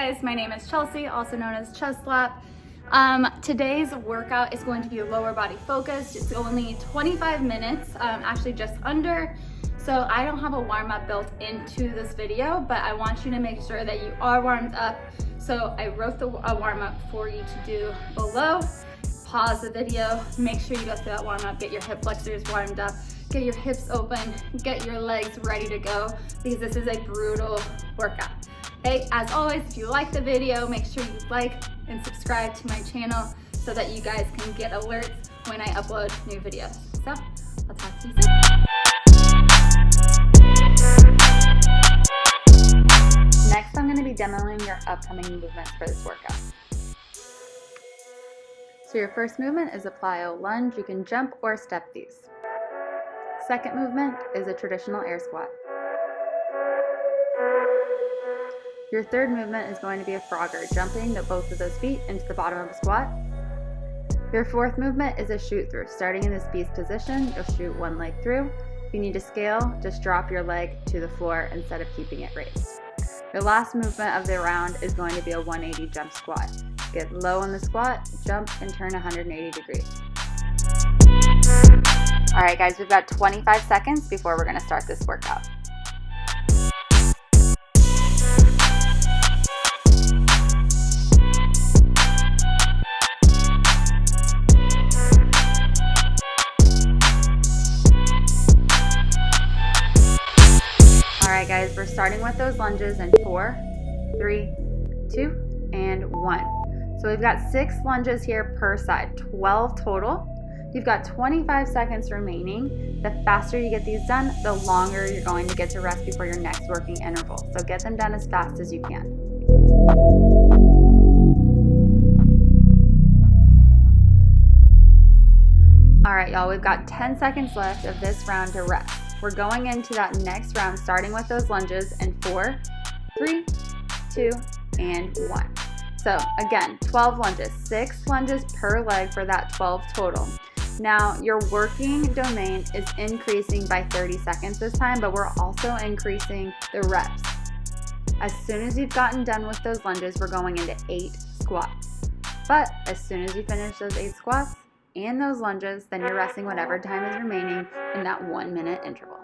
guys, my name is Chelsea, also known as Chest Slap. Today's workout is going to be lower body focused. It's only 25 minutes, actually just under. So I don't have a warm up built into this video, but I want you to make sure that you are warmed up. So I wrote a warm up for you to do below. Pause the video, make sure you go through that warm up, get your hip flexors warmed up, get your hips open, get your legs ready to go, because this is a brutal workout. Okay, as always, if you like the video, make sure you like and subscribe to my channel so that you guys can get alerts when I upload new videos. So, I'll talk to you soon. Next, I'm going to be demoing your upcoming movements for this workout. So your first movement is a plyo lunge. You can jump or step these. Second movement is a traditional air squat. Your third movement is going to be a frogger, jumping both of those feet into the bottom of a squat. Your fourth movement is a shoot through. Starting in this beast position, you'll shoot one leg through. If you need to scale, just drop your leg to the floor instead of keeping it raised. Your last movement of the round is going to be a 180 jump squat. Get low on the squat, jump, and turn 180 degrees. All right, guys, we've got 25 seconds before we're going to start this workout. All right, guys, we're starting with those lunges in 4, 3, 2, and 1. So we've got 6 lunges here per side, 12 total. You've got 25 seconds remaining. The faster you get these done, the longer you're going to get to rest before your next working interval. So get them done as fast as you can. All right, y'all, we've got 10 seconds left of this round to rest. We're going into that next round, starting with those lunges in 4, 3, 2, and 1. So again, 12 lunges, 6 lunges per leg for that 12 total. Now your working domain is increasing by 30 seconds this time, but we're also increasing the reps. As soon as you've gotten done with those lunges, we're going into 8 squats. But as soon as you finish those 8 squats and those lunges, then you're resting whatever time is remaining in that 1 minute interval.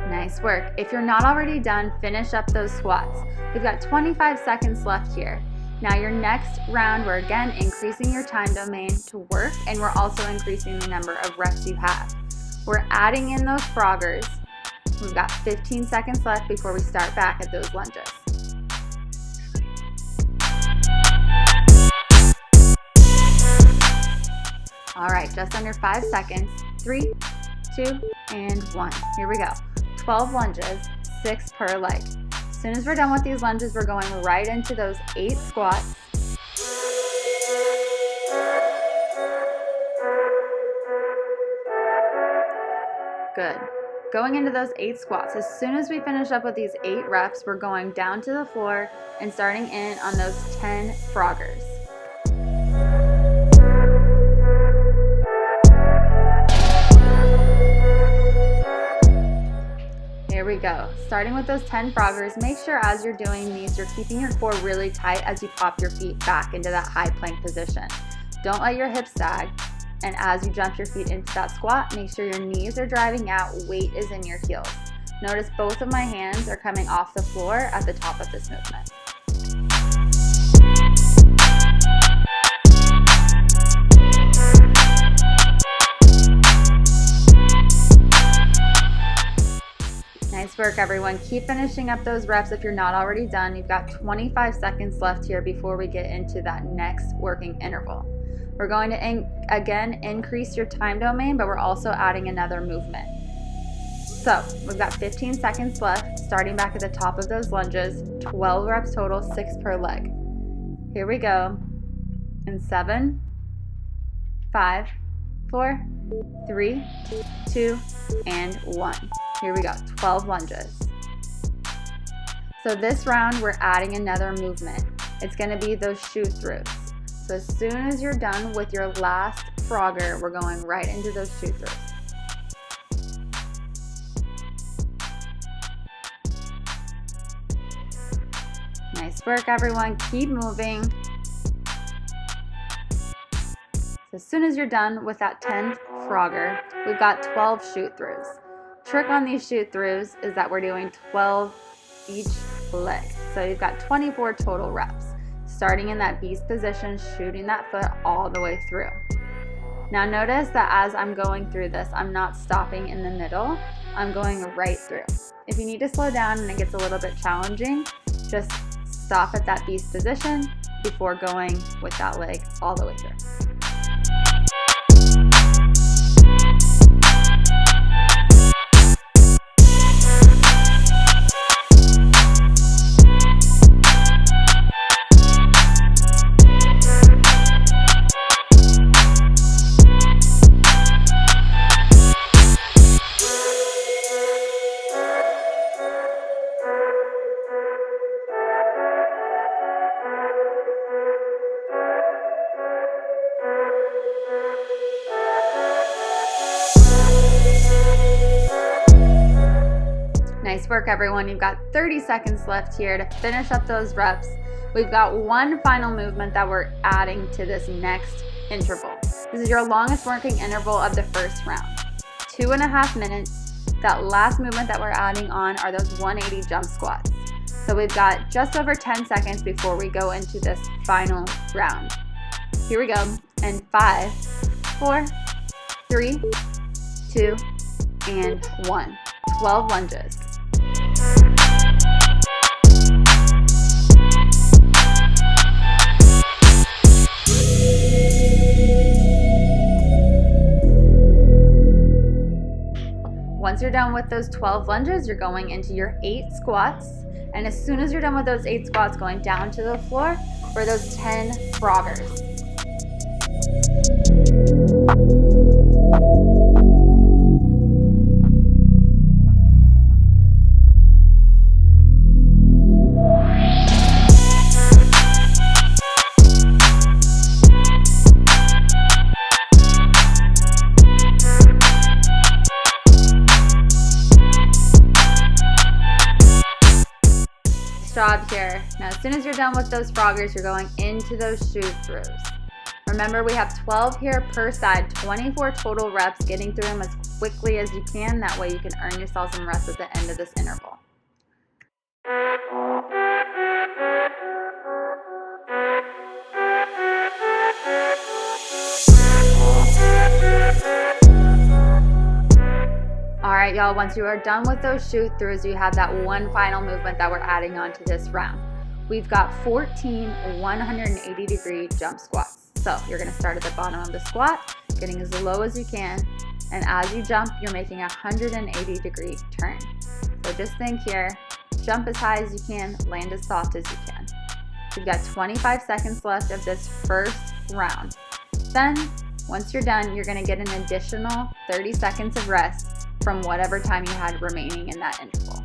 Nice work. If you're not already done, finish up those squats. We've got 25 seconds left here. Now your next round, we're again increasing your time domain to work, and we're also increasing the number of reps you have. We're adding in those froggers. We've got 15 seconds left before we start back at those lunges. All right, just under 5 seconds. 3, 2, and 1. Here we go. 12 lunges, 6 per leg. As soon as we're done with these lunges, we're going right into those 8 squats. Good. Going into those 8 squats, as soon as we finish up with these 8 reps, we're going down to the floor and starting in on those 10 froggers. Here we go. Starting with those 10 froggers, make sure as you're doing these, you're keeping your core really tight as you pop your feet back into that high plank position. Don't let your hips sag. And as you jump your feet into that squat, make sure your knees are driving out, weight is in your heels. Notice both of my hands are coming off the floor at the top of this movement. Nice work, everyone. Keep finishing up those reps if you're not already done. You've got 25 seconds left here before we get into that next working interval. We're going to, again, increase your time domain, but we're also adding another movement. So we've got 15 seconds left, starting back at the top of those lunges, 12 reps total, 6 per leg. Here we go. In 7, 5, 4, 3, 2, and 1. Here we go, 12 lunges. So this round, we're adding another movement. It's gonna be those shoot throughs. So as soon as you're done with your last frogger, we're going right into those shoot throughs. Nice work, everyone. Keep moving. So as soon as you're done with that 10th frogger, we've got 12 shoot-throughs. Trick on these shoot-throughs is that we're doing 12 each leg. So you've got 24 total reps, starting in that beast position, shooting that foot all the way through. Now notice that as I'm going through this, I'm not stopping in the middle, I'm going right through. If you need to slow down and it gets a little bit challenging, just stop at that beast position before going with that leg all the way through. Nice work, everyone. You've got 30 seconds left here to finish up those reps. We've got one final movement that we're adding to this next interval. This is your longest working interval of the first round. 2.5 minutes. That last movement that we're adding on are those 180 jump squats. So we've got just over 10 seconds before we go into this final round. Here we go. And 5, 4, 3, 2, and 1. 12 lunges. Once you're done with those 12 lunges, you're going into your 8 squats. And as soon as you're done with those 8 squats, going down to the floor for those 10 froggers. Job here. Now as soon as you're done with those froggers, you're going into those shoot-throughs. Remember, we have 12 here per side, 24 total reps, getting through them as quickly as you can. That way you can earn yourself some rest at the end of this interval. Alright, y'all, once you are done with those shoot-throughs, you have that one final movement that we're adding on to this round. We've got 14 180-degree jump squats. So you're going to start at the bottom of the squat, getting as low as you can, and as you jump, you're making a 180-degree turn. So just think here, jump as high as you can, land as soft as you can. You've got 25 seconds left of this first round. Then, once you're done, you're going to get an additional 30 seconds of rest from whatever time you had remaining in that interval.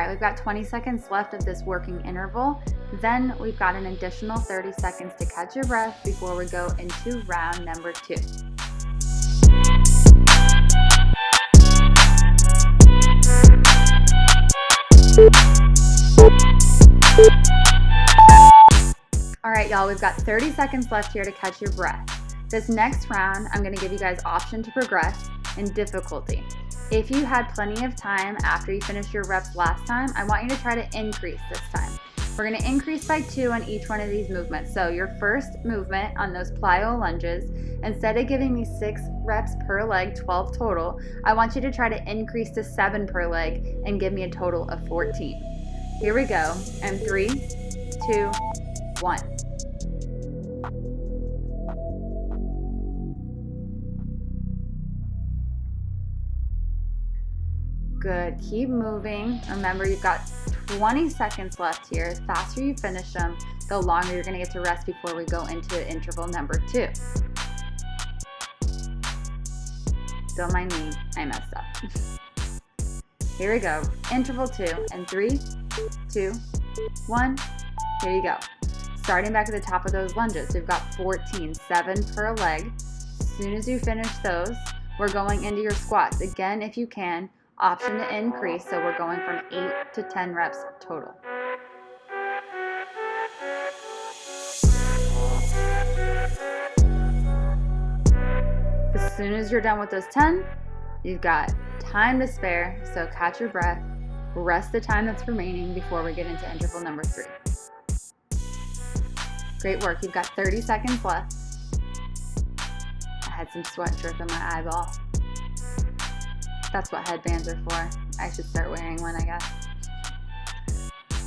We've got 20 seconds left of this working interval. Then we've got an additional 30 seconds to catch your breath before we go into round number 2. All right, y'all, we've got 30 seconds left here to catch your breath. This next round, I'm going to give you guys option to progress in difficulty. If you had plenty of time after you finished your reps last time, I want you to try to increase this time. We're going to increase by 2 on each one of these movements. So your first movement on those plyo lunges, instead of giving me 6 reps per leg, 12 total, I want you to try to increase to 7 per leg and give me a total of 14. Here we go. And 3, 2, 1. Good, keep moving. Remember, you've got 20 seconds left here. The faster you finish them, the longer you're gonna get to rest before we go into interval number 2. still my knee. I messed up. Here we go. Interval 2 and 3, 2, 1. Here you go. Starting back at the top of those lunges, we've got 14, 7 per leg. As soon as you finish those, we're going into your squats. Again, if you can, option to increase, so we're going from 8 to 10 reps total. As soon as you're done with those 10, you've got time to spare, so catch your breath, rest the time that's remaining before we get into interval number 3. Great work, you've got 30 seconds left. I had some sweat drip in my eyeball. That's what headbands are for. I should start wearing one, I guess.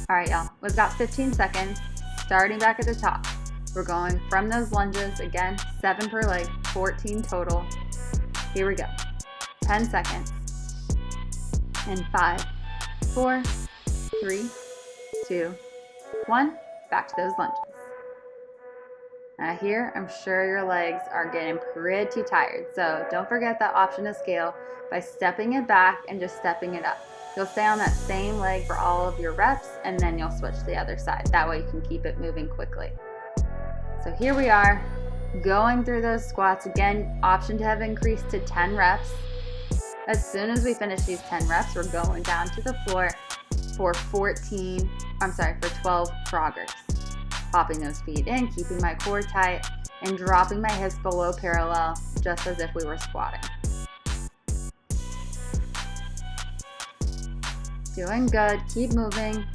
All right, y'all, we've got 15 seconds, starting back at the top. We're going from those lunges, again, 7 per leg, 14 total. Here we go. 10 seconds. And 5, 4, 3, 2, 1. Back to those lunges. Now here, I'm sure your legs are getting pretty tired, so don't forget that option to scale by stepping it back and just stepping it up. You'll stay on that same leg for all of your reps, and then you'll switch to the other side. That way you can keep it moving quickly. So here we are, going through those squats. Again, option to have increased to 10 reps. As soon as we finish these 10 reps, we're going down to the floor for 12 froggers. Popping those feet in, keeping my core tight, and dropping my hips below parallel, just as if we were squatting. Doing good, keep moving.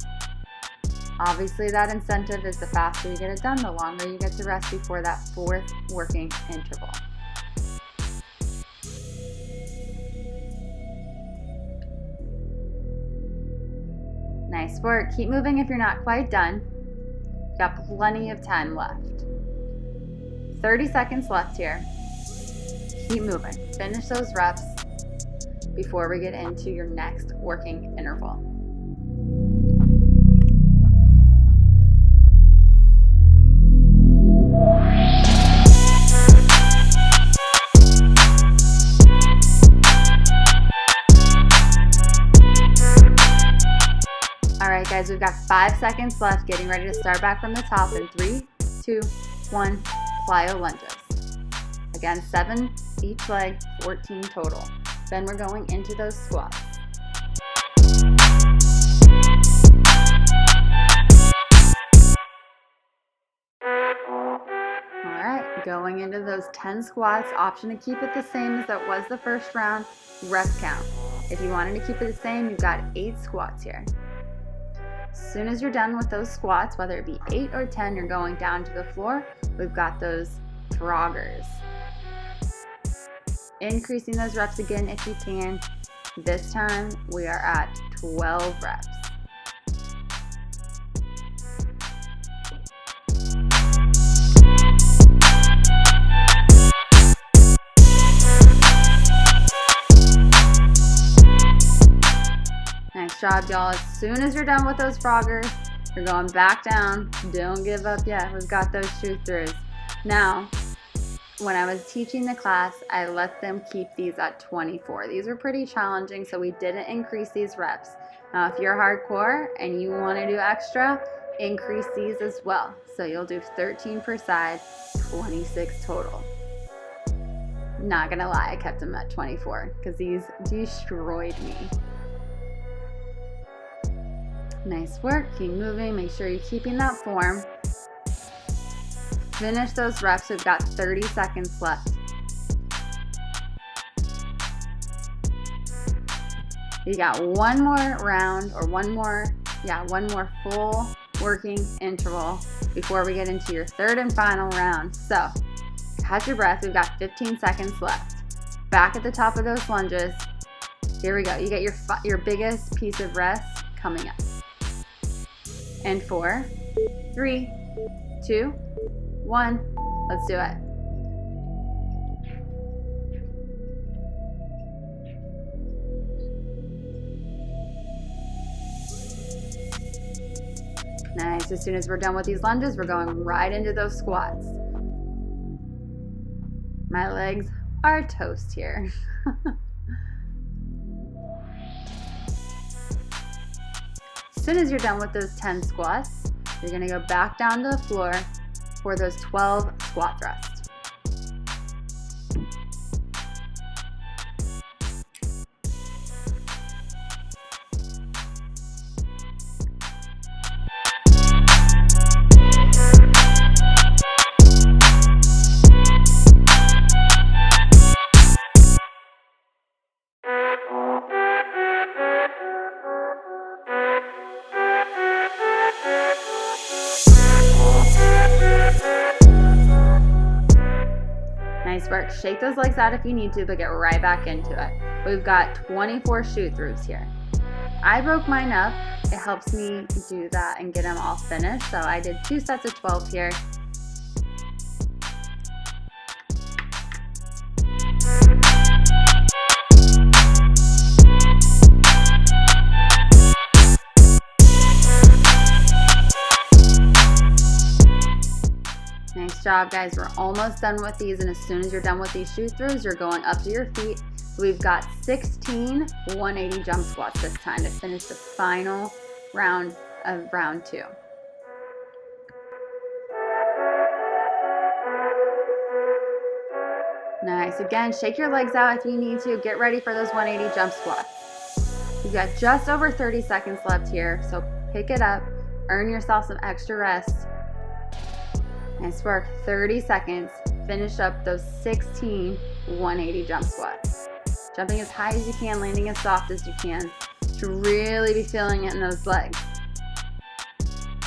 Obviously that incentive is the faster you get it done, the longer you get to rest before that 4th working interval. Nice work, keep moving if you're not quite done. Got plenty of time left. 30 seconds left here. Keep moving. Finish those reps before we get into your next working interval. Alright guys, we've got 5 seconds left, getting ready to start back from the top in 3, 2, 1, plyo lunges. Again, 7 each leg, 14 total. Then we're going into those squats. Alright, going into those 10 squats, option to keep it the same as that was the first round, rep count. If you wanted to keep it the same, you've got 8 squats here. As soon as you're done with those squats, whether it be 8 or 10, you're going down to the floor. We've got those froggers. Increasing those reps again if you can. This time we are at 12 reps. Nice job, y'all. As soon as you're done with those froggers, you're going back down. Don't give up yet. We've got those shoot throughs. Now, when I was teaching the class, I let them keep these at 24. These were pretty challenging, so we didn't increase these reps. Now, if you're hardcore and you want to do extra, increase these as well. So you'll do 13 per side, 26 total. Not gonna lie, I kept them at 24 because these destroyed me. Nice work, keep moving, make sure you're keeping that form. Finish those reps, we've got 30 seconds left. You got one more round, or one more full working interval before we get into your 3rd and final round. So, catch your breath, we've got 15 seconds left. Back at the top of those lunges. Here we go, you get your biggest piece of rest coming up. And 4, 3, 2, 1, let's do it. Nice, as soon as we're done with these lunges, we're going right into those squats. My legs our toast here. As soon as you're done with those 10 squats, you're gonna go back down to the floor for those 12 squat thrusts. Nice work. Shake those legs out if you need to, but get right back into it. We've got 24 shoot-throughs here. I broke mine up. It helps me do that and get them all finished. So I did 2 sets of 12 here. Nice job, guys. We're almost done with these, and as soon as you're done with these shoot-throughs, you're going up to your feet. We've got 16 180 jump squats this time to finish the final round of round 2. Nice. Again, shake your legs out if you need to. Get ready for those 180 jump squats. You've got just over 30 seconds left here, so pick it up. Earn yourself some extra rest. Nice work. 30 seconds. Finish up those 16 180 jump squats. Jumping as high as you can, landing as soft as you can to really be feeling it in those legs.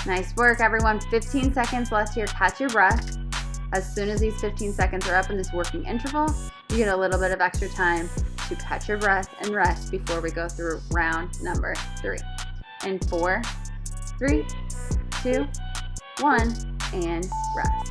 Nice work, everyone. 15 seconds left here. Catch your breath. As soon as these 15 seconds are up in this working interval, you get a little bit of extra time to catch your breath and rest before we go through round number 3. In 4, 3, 2, 1, and rest.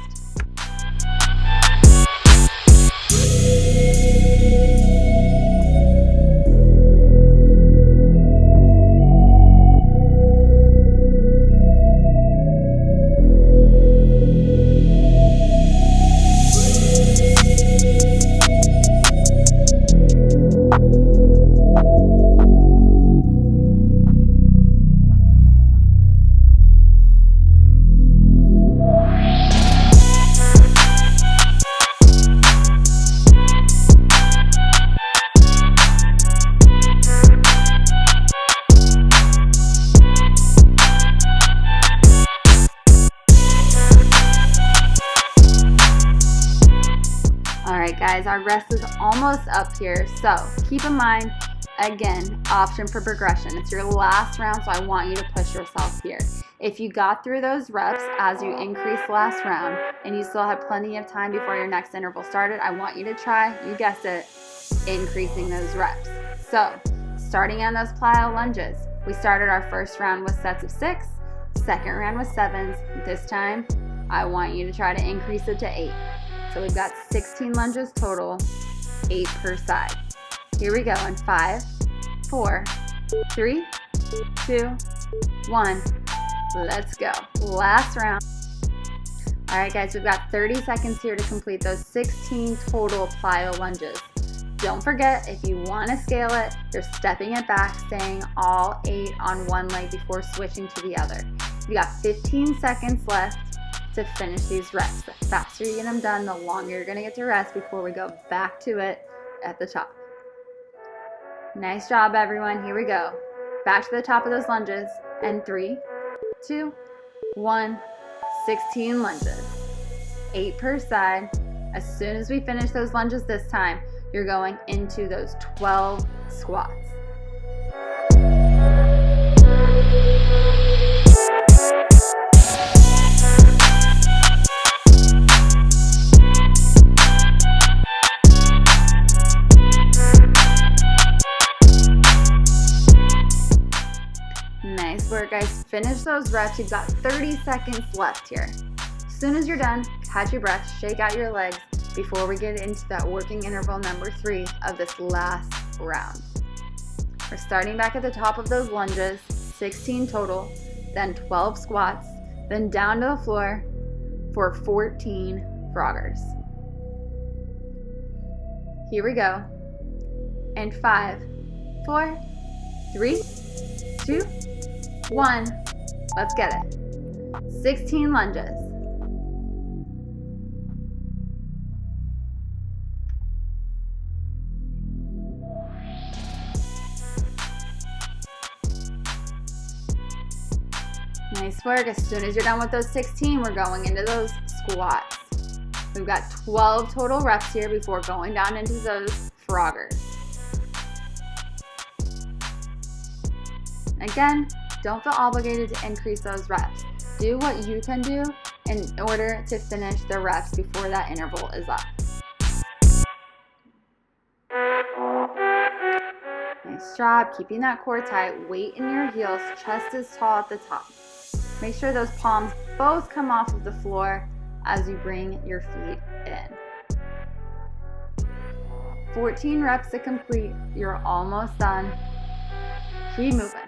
Guys, our rest is almost up here, so keep in mind, again, option for progression. It's your last round, so I want you to push yourself here. If you got through those reps as you increase last round and you still have plenty of time before your next interval started, I want you to try, you guessed it, increasing those reps. So starting on those plyo lunges, we started our first round with sets of 6, second round with 7s. This time I want you to try to increase it to 8. So we've got 16 lunges total, 8 per side. Here we go in 5, 4, 3, 2, 1. Let's go. Last round. All right, guys, we've got 30 seconds here to complete those 16 total plyo lunges. Don't forget, if you want to scale it, you're stepping it back, staying all 8 on one leg before switching to the other. You got 15 seconds left to finish these reps. The faster you get them done, the longer you're gonna get to rest before we go back to it at the top. Nice job, everyone. Here we go. Back to the top of those lunges. And 3, 2, 1, 16 lunges. 8 per side. As soon as we finish those lunges this time, you're going into those 12 squats. Nice work, guys. Finish those reps. You've got 30 seconds left here. As soon as you're done, catch your breath, shake out your legs before we get into that working interval number 3 of this last round. We're starting back at the top of those lunges, 16 total, then 12 squats, then down to the floor for 14 froggers. Here we go. In 5, 4, 3, 2, 1. Let's get it. 16 lunges. Nice work. As soon as you're done with those 16, we're going into those squats. We've got 12 total reps here before going down into those froggers. Again, don't feel obligated to increase those reps. Do what you can do in order to finish the reps before that interval is up. Nice job, keeping that core tight, weight in your heels, chest is tall at the top. Make sure those palms both come off of the floor as you bring your feet in. 14 reps to complete, you're almost done. Keep moving.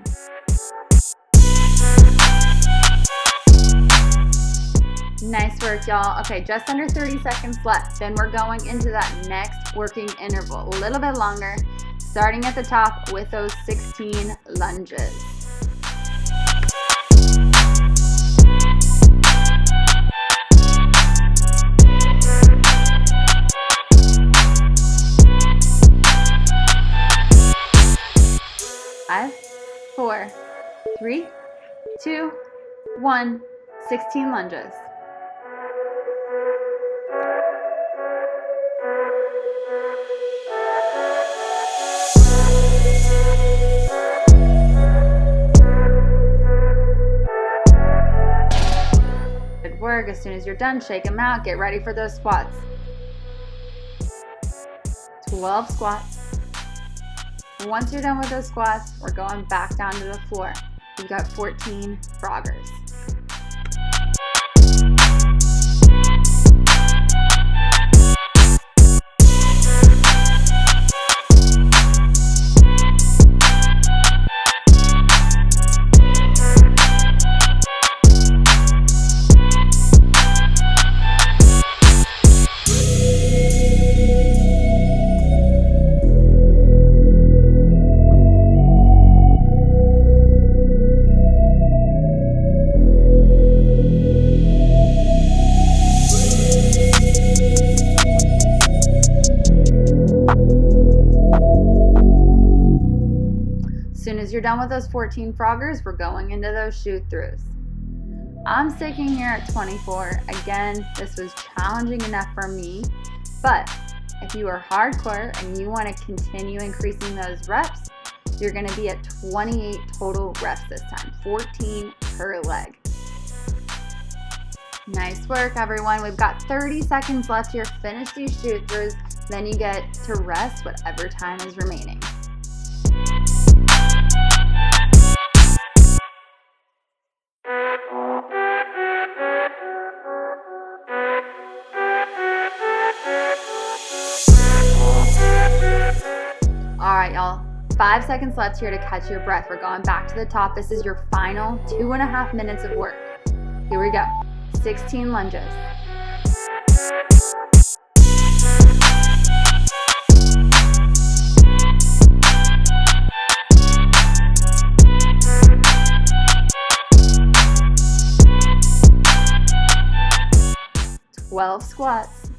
Nice work, y'all. Okay, just under 30 seconds left. Then we're going into that next working interval, a little bit longer, starting at the top with those 16 lunges. Five, 4, 3, 2, 1, 16 lunges. Good work. As soon as you're done, shake them out. Get ready for those squats. 12 squats. Once you're done with those squats, we're going back down to the floor. We've got 14 froggers. As soon as you're done with those 14 froggers, we're going into those shoot throughs. I'm sticking here at 24. Again, this was challenging enough for me, but if you are hardcore and you want to continue increasing those reps, you're going to be at 28 total reps this time, 14 per leg. Nice work, everyone. We've got 30 seconds left here. Finish these shoot throughs, then you get to rest whatever time is remaining. All right, y'all, 5 seconds left here to catch your breath. We're going back to the top. This is your final 2.5 minutes of work. Here we go. 16 lunges. Twelve squats.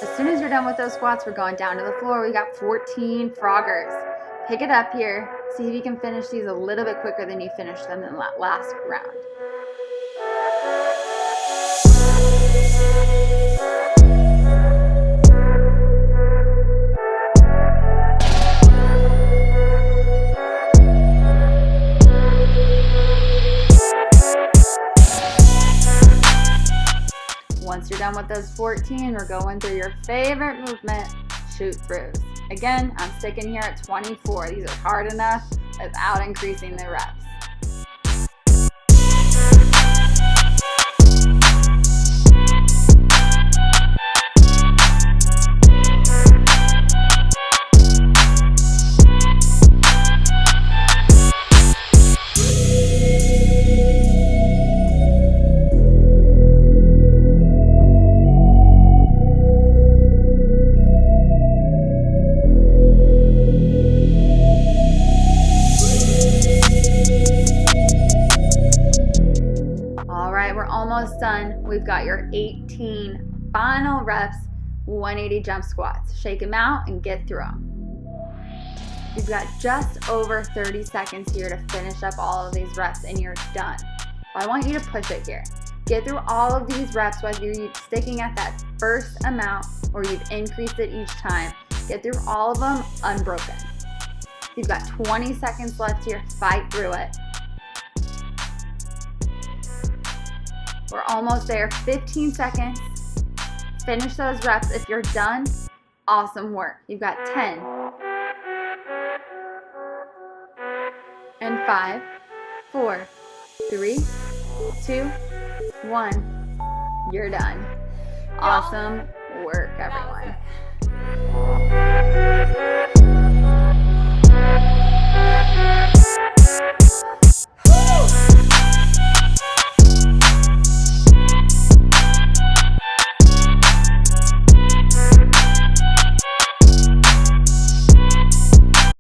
As soon as you're done with those squats, we're going down to the floor. We got 14 froggers. Pick it up here. See if you can finish these a little bit quicker than you finished them in that last round. Once you're done with those 14, we're going through your favorite movement, shoot throughs. Again, I'm sticking here at 24. These are hard enough without increasing the reps. got your 18 final reps, 180 jump squats. Shake them out and get through them. You've got just over 30 seconds here to finish up all of these reps and you're done. I want you to push it here. Get through all of these reps, whether you're sticking at that first amount or you've increased it each time. Get through all of them unbroken. You've got 20 seconds left here. Fight through it. We're almost there. 15 seconds. Finish those reps. If you're done, awesome work. You've got 10. And 5, 4, 3, 2, 1. You're done. Awesome work, everyone.